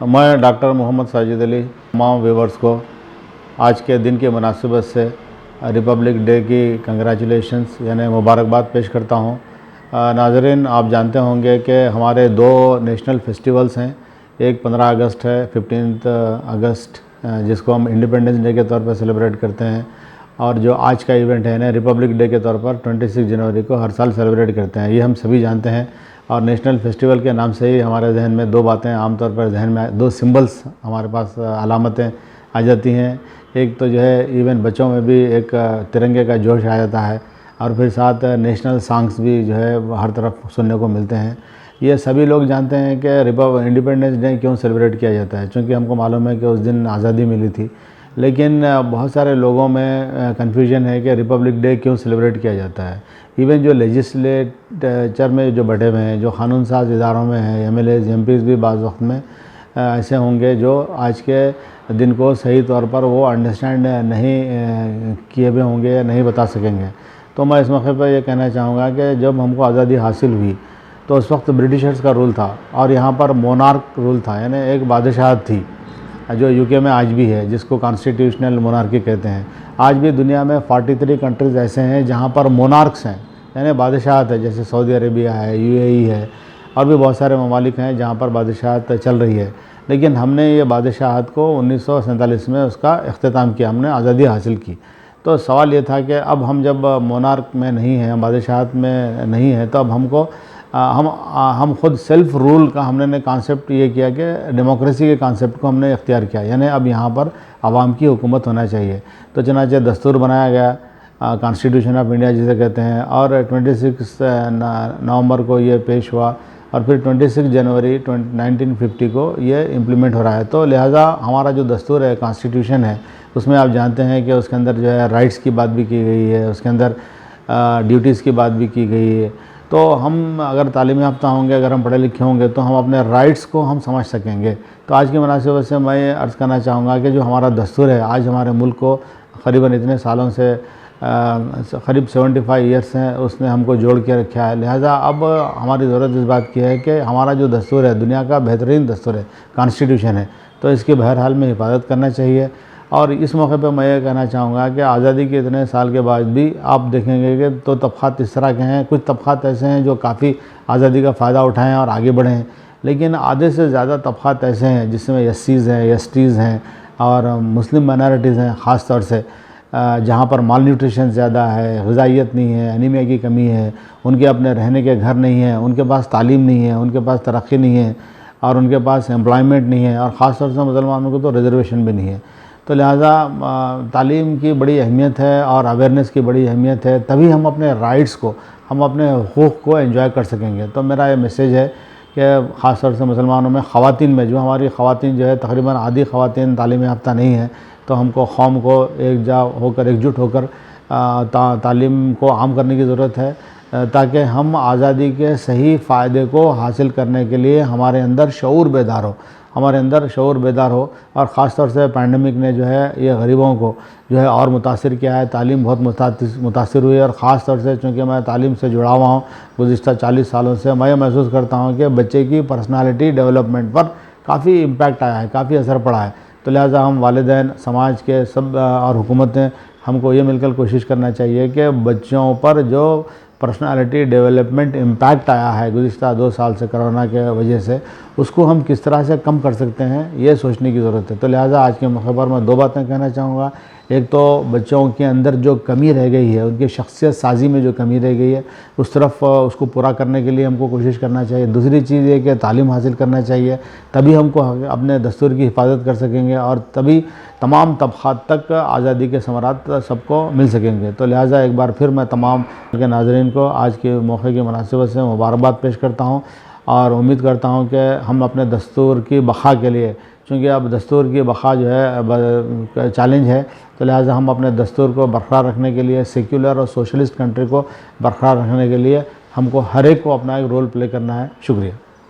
मैं डॉक्टर मोहम्मद साजिद अली तमाम व्यूवर्स को आज के दिन की मुनासिबत से रिपब्लिक डे की कंग्रेचुलेशंस यानी मुबारकबाद पेश करता हूँ। नाज़रीन, आप जानते होंगे कि हमारे दो नेशनल फेस्टिवल्स हैं। एक 15 अगस्त है, 15 अगस्त जिसको हम इंडिपेंडेंस डे के तौर पर सेलिब्रेट करते हैं, और जो आज का इवेंट है ना रिपब्लिक डे के तौर पर 26 जनवरी को हर साल सेलिब्रेट करते हैं। ये हम सभी जानते हैं। और नेशनल फेस्टिवल के नाम से ही हमारे जहन में दो बातें आमतौर पर जहन में, दो सिंबल्स हमारे पास अलामतें आ जाती हैं। एक तो जो है इवन बच्चों में भी एक तिरंगे का जोश आ जाता है, और फिर साथ नेशनल सॉन्ग्स भी जो है हर तरफ सुनने को मिलते हैं। ये सभी लोग जानते हैं कि इंडिपेंडेंस डे क्यों सेलिब्रेट किया जाता है, क्योंकि हमको मालूम है कि उस दिन आज़ादी मिली थी। लेकिन बहुत सारे लोगों में कन्फ्यूजन है कि रिपब्लिक डे क्यों सेलिब्रेट किया जाता है। इवन जो लेजिस्लेचर में जो बैठे हुए हैं, जो कानून साज इदारों में हैं, MLAs MPs भी बाज़ वक्त में ऐसे होंगे जो आज के दिन को सही तौर पर वो अंडरस्टैंड नहीं किए हुए होंगे या नहीं बता सकेंगे। तो मैं इस मौके पर ये कहना चाहूँगा कि जब हमको आज़ादी हासिल हुई तो उस वक्त ब्रिटिशर्स का रूल था, और यहाँ पर मोनार्क रूल था, यानी एक बादशाहत थी जो UK में आज भी है, जिसको कॉन्स्टिट्यूशनल मोनार्की कहते हैं। आज भी दुनिया में 43 कंट्रीज़ ऐसे हैं जहाँ पर मोनार्क्स हैं, यानी बादशाहत है, जैसे सऊदी अरेबिया है, UAE है, और भी बहुत सारे ममालिक हैं जहाँ पर बादशाहत चल रही है। लेकिन हमने ये बादशाहत को 1947 में उसका इख्तिताम किया, हमने आज़ादी हासिल की। तो सवाल ये था कि अब हम जब मोनार्क में नहीं हैं, बादशाहत में नहीं हैं, तो अब हमको हम खुद सेल्फ रूल का हमने कॉन्सेप्ट ये किया कि डेमोक्रेसी के कॉन्सेप्ट को हमने इख्तियार किया, यानी अब यहाँ पर आवाम की हुकूमत होना चाहिए। तो चुनांचे दस्तूर बनाया गया, कॉन्स्टिट्यूशन ऑफ इंडिया जिसे कहते हैं, और 26 नवंबर को ये पेश हुआ, और फिर 26 जनवरी 1950 को ये इम्प्लीमेंट हो रहा है। तो लिहाजा हमारा जो दस्तूर है, कॉन्स्टिट्यूशन है, उसमें आप जानते हैं कि उसके अंदर जो है राइट्स की बात भी की गई है, उसके अंदर ड्यूटीज़ की बात भी की गई है। तो हम अगर तालीम याफ्ता होंगे, अगर हम पढ़े लिखे होंगे, तो हम अपने राइट्स को हम समझ सकेंगे। तो आज की मुनासिबत से मैं अर्ज़ करना चाहूँगा कि जो हमारा दस्तूर है, आज हमारे मुल्क को क़रीबन इतने सालों से करीब 75 ईयर्स हैं, उसने हमको जोड़ के रखा है। लिहाजा अब हमारी ज़रूरत इस बात की है कि हमारा जो दस्तूर है, दुनिया का बेहतरीन दस्तूर है, कॉन्स्टिट्यूशन है, तो इसकी बहरहाल में हिफाजत करना चाहिए। और इस मौके पे मैं ये कहना चाहूँगा कि आज़ादी के इतने साल के बाद भी आप देखेंगे कि तो तबक़ात इस तरह के हैं। कुछ तबक़ात ऐसे हैं जो काफ़ी आज़ादी का फ़ायदा उठाएँ और आगे बढ़े हैं, लेकिन आधे से ज़्यादा तबक़ात ऐसे हैं जिसमें SCs हैं, STs हैं, और मुस्लिम माइनॉरिटीज़ हैं, ख़ास तौर से जहाँ पर माल न्यूट्रिशन ज़्यादा है, ग़िज़ाइयत नहीं है, एनीमिया की कमी है, उनके अपने रहने के घर नहीं हैं, उनके पास तालीम नहीं है, उनके पास तरक्की नहीं है, और उनके पास एम्प्लॉयमेंट नहीं है, और ख़ास तौर से मुसलमानों को तो रिजर्वेशन भी नहीं है। तो लिहाजा तालीम की बड़ी अहमियत है और अवेयरनेस की बड़ी अहमियत है, तभी हम अपने राइट्स को, हम अपने हुकूक़ को एंजॉय कर सकेंगे। तो मेरा ये मैसेज है कि ख़ास तौर से मुसलमानों में, ख़वातीन में, जो हमारी ख़वातीन जो है तकरीबन आधी ख़वातीन तालीम याफ्ता नहीं है, तो हमको कौम को एकजुट होकर तालीम को आम करने की ज़रूरत है, ताकि हम आज़ादी के सही फ़ायदे को हासिल करने के लिए हमारे अंदर शऊर बेदार हो, और ख़ास तौर से पैंडमिक ने जो है ये गरीबों को जो है और मुतासिर किया है। तालीम बहुत मुतासिर हुई है, और ख़ास तौर से चूँकि मैं तालीम से जुड़ा हुआ हूँ गुज़िश्ता 40 सालों से, मैं महसूस करता हूँ कि बच्चे की पर्सनालिटी डेवलपमेंट पर काफ़ी इम्पैक्ट आया है, काफ़ी असर पड़ा है। तो लिहाजा हम वालिदैन, समाज के सब और हुकूमतें, हमको ये मिलकर कोशिश करना चाहिए कि बच्चों पर जो पर्सनालिटी डेवलपमेंट इम्पैक्ट आया है गुज़िश्ता 2 साल से कोरोना के वजह से, उसको हम किस तरह से कम कर सकते हैं, ये सोचने की ज़रूरत है। तो लिहाजा आज के मौके पर मैं 2 बातें कहना चाहूँगा। एक तो बच्चों के अंदर जो कमी रह गई है, उनकी शख्सियत साजी में जो कमी रह गई है, उस तरफ उसको पूरा करने के लिए हमको कोशिश करना चाहिए। दूसरी चीज़ ये कि तालीम हासिल करना चाहिए, तभी हमको अपने दस्तूर की हिफाजत कर सकेंगे, और तभी तमाम तबक़ात तक आज़ादी के समरात सबको मिल सकेंगे। तो लिहाजा एक बार फिर मैं तमाम के नाज़रीन को आज के मौके की मुनासिबत से मुबारकबाद पेश करता हूँ, और उम्मीद करता हूँ कि हम अपने दस्तूर की बक़ा के लिए, चूँकि अब दस्तूर की बक़ा जो है चैलेंज है, तो लिहाजा हम अपने दस्तूर को बरकरार रखने के लिए, सेक्युलर और सोशलिस्ट कंट्री को बरकरार रखने के लिए हमको हर एक को अपना एक रोल प्ले करना है। शुक्रिया।